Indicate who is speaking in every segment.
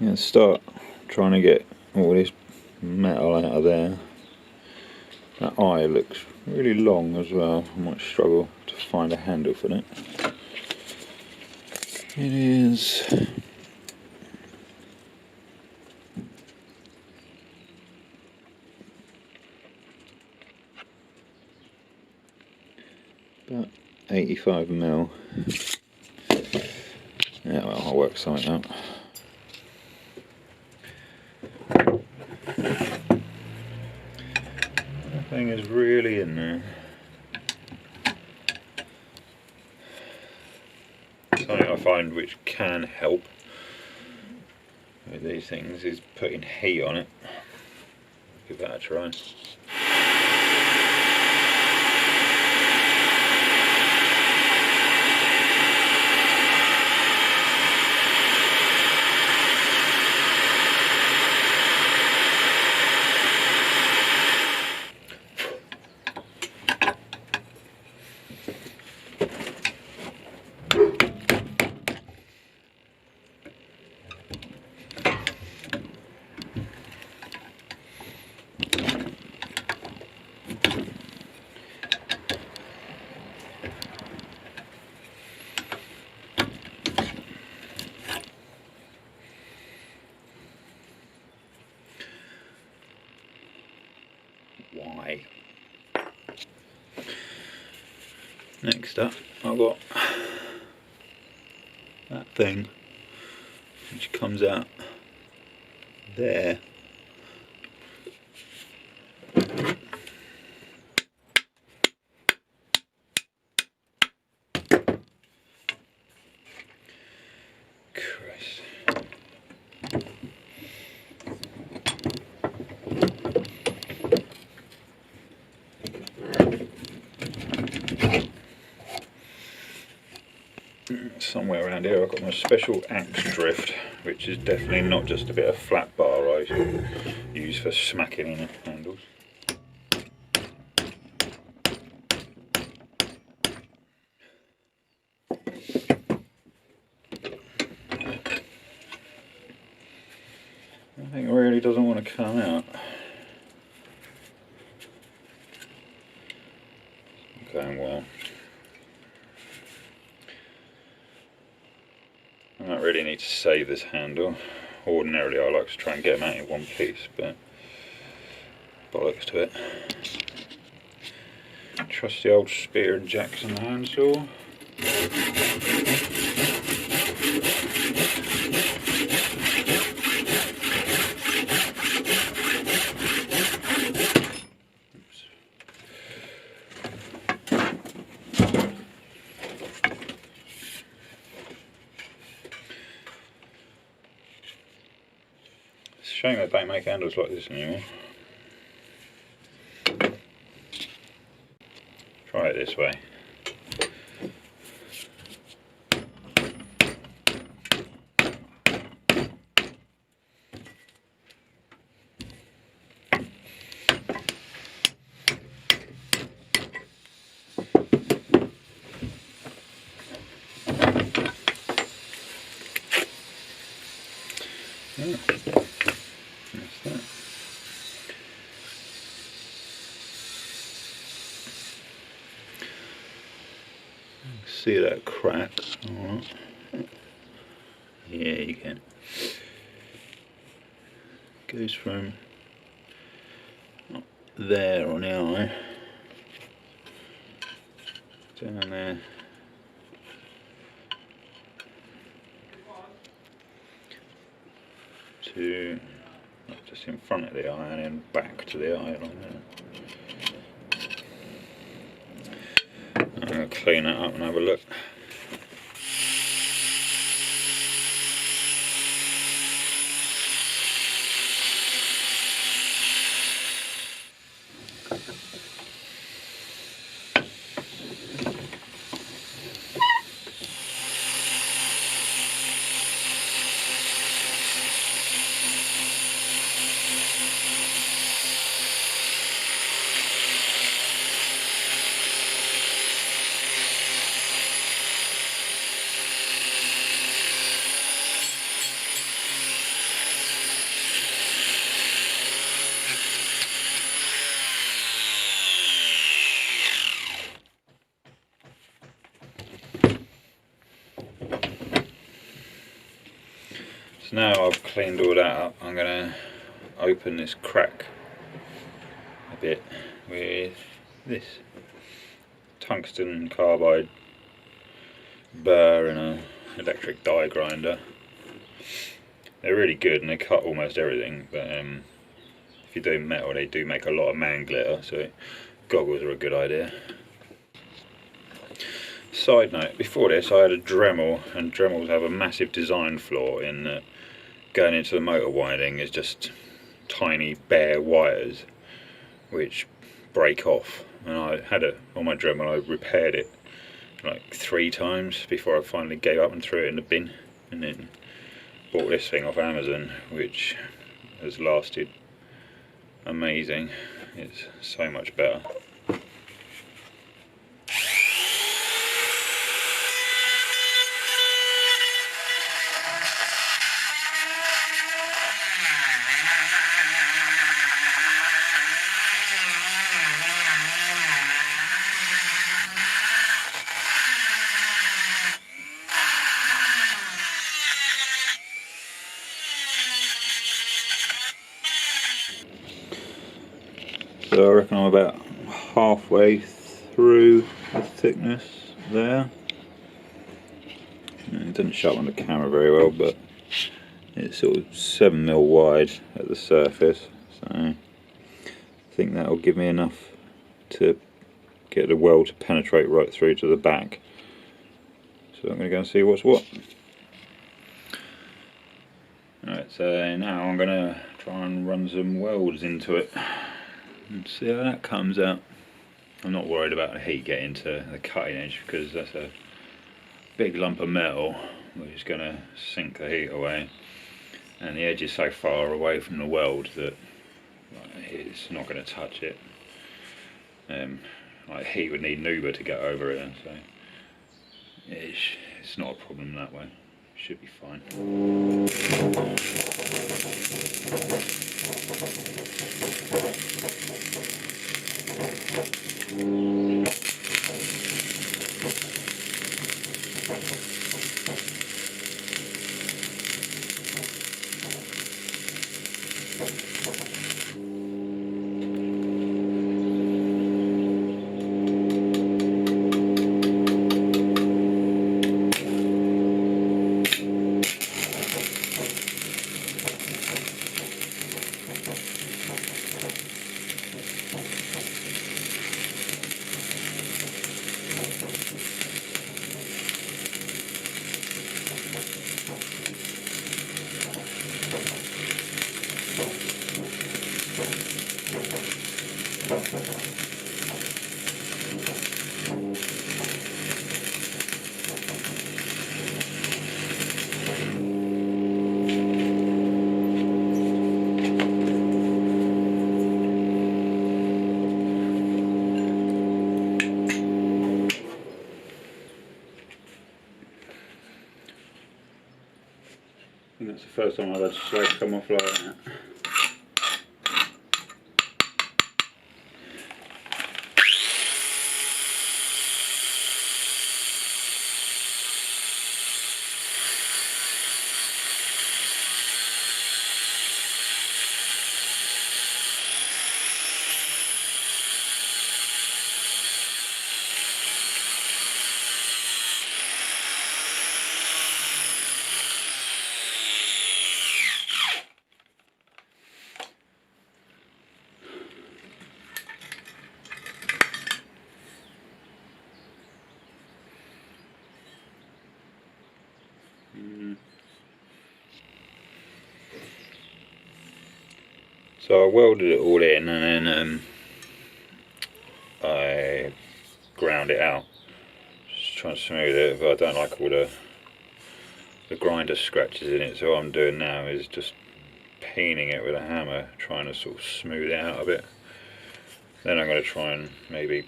Speaker 1: Yeah, start trying to get all this metal out of there. That eye looks really long as well. I might struggle to find a handle for that. It is about 85mm. Yeah, well, I'll work something out. That thing is really in there. Something I find which can help with these things is putting heat on it. Give that a try. Why? Next up, I've got that thing which comes out there. Christ. Somewhere around here I've got my special axe drift, which is definitely not just a bit of flat bar I use for smacking in handles. I think it really doesn't want to come out. Going well. I don't really need to save this handle. Ordinarily I like to try and get them out in one piece, but bollocks to it. Trust the old Spear and Jackson hand saw. It's a shame they don't make handles like this anymore. Try it this way. Yeah. That's that. See that crack? Alright. Yeah, you can. Goes from up there on the eye down there to just in front of the eye and then back to the eye along there. I'm going to clean that up and have a look. So now I've cleaned all that up, I'm going to open this crack a bit with this tungsten carbide burr and an electric die grinder. They're really good and they cut almost everything, but if you do metal they do make a lot of man glitter, so goggles are a good idea. Side note, before this I had a Dremel, and Dremels have a massive design flaw in that going into the motor winding is just tiny bare wires which break off, and I had it on my Dremel. I repaired it like 3 times before I finally gave up and threw it in the bin, and then bought this thing off Amazon which has lasted amazing. It's so much better. So I reckon I'm about halfway through the thickness there. It doesn't show up on the camera very well, but it's sort of 7mm wide at the surface, so I think that'll give me enough to get the weld to penetrate right through to the back. So I'm going to go and see what's what. Alright, so now I'm going to try and run some welds into it and see how that comes out. I'm not worried about the heat getting to the cutting edge because that's a big lump of metal which is going to sink the heat away, and the edge is so far away from the weld that it's not going to touch it. Like heat would need Nuba to get over it, so it's not a problem that way. Should be fine. I think that's the first time I've had slag come off like that. So I welded it all in, and then I ground it out, just trying to smooth it, but I don't like all the grinder scratches in it, so what I'm doing now is just peening it with a hammer, trying to sort of smooth it out a bit. Then I'm going to try and maybe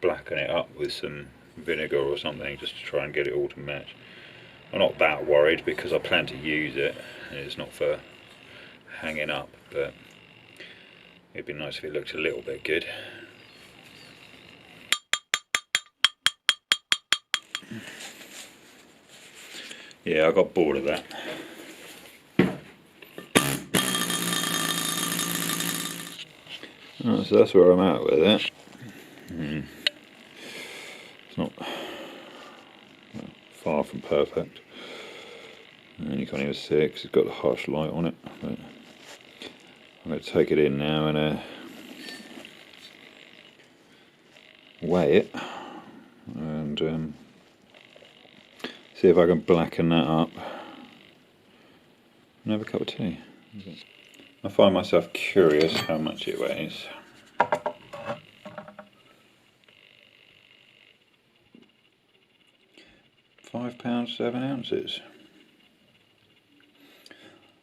Speaker 1: blacken it up with some vinegar or something, just to try and get it all to match. I'm not that worried because I plan to use it and it's not for hanging up, but it'd be nice if it looked a little bit good. Yeah, I got bored of that. Oh, so that's where I'm at with it. It's not far from perfect. And you can't even see it because it's got the harsh light on it. But I'm going to take it in now and weigh it and see if I can blacken that up and have a cup of tea. I find myself curious how much it weighs. £5, 7 ounces.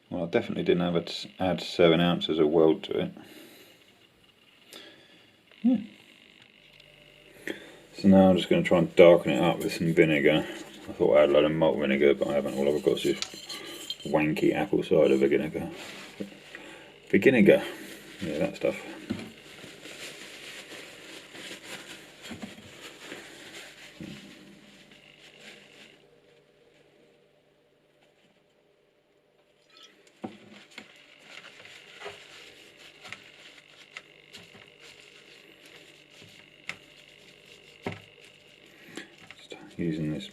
Speaker 1: Well, I definitely didn't have to add 7 ounces of weld to it. Yeah. So now I'm just going to try and darken it up with some vinegar. I thought I had a load of malt vinegar, but I haven't. All I've got is this wanky apple cider vinegar. Vinegar. Yeah, that stuff. Using this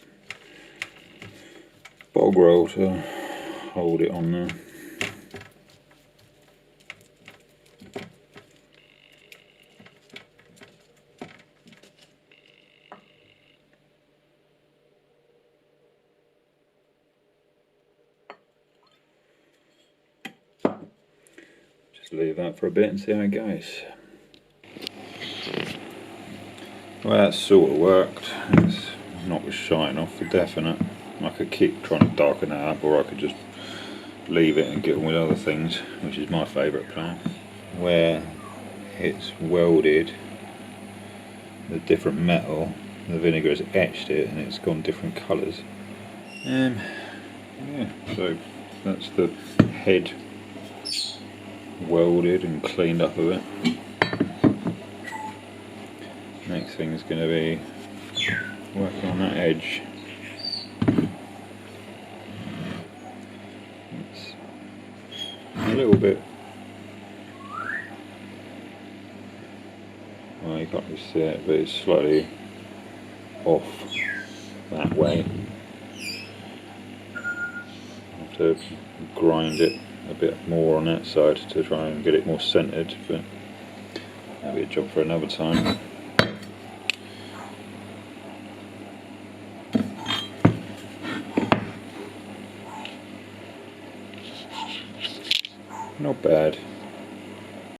Speaker 1: bog roll to hold it on there. Just leave that for a bit and see how it goes. Well, that sort of worked. It's not the shine off for definite. I could keep trying to darken that up, or I could just leave it and get on with other things, which is my favourite plan. Where it's welded the different metal, the vinegar has etched it and it's gone different colours. Yeah, so that's the head welded and cleaned up of it. Next thing is going to be working on that edge. It's a little bit, well, you can't really see it, but it's slightly off that way. I have to grind it a bit more on that side to try and get it more centered, but that'll be a job for another time. Not bad.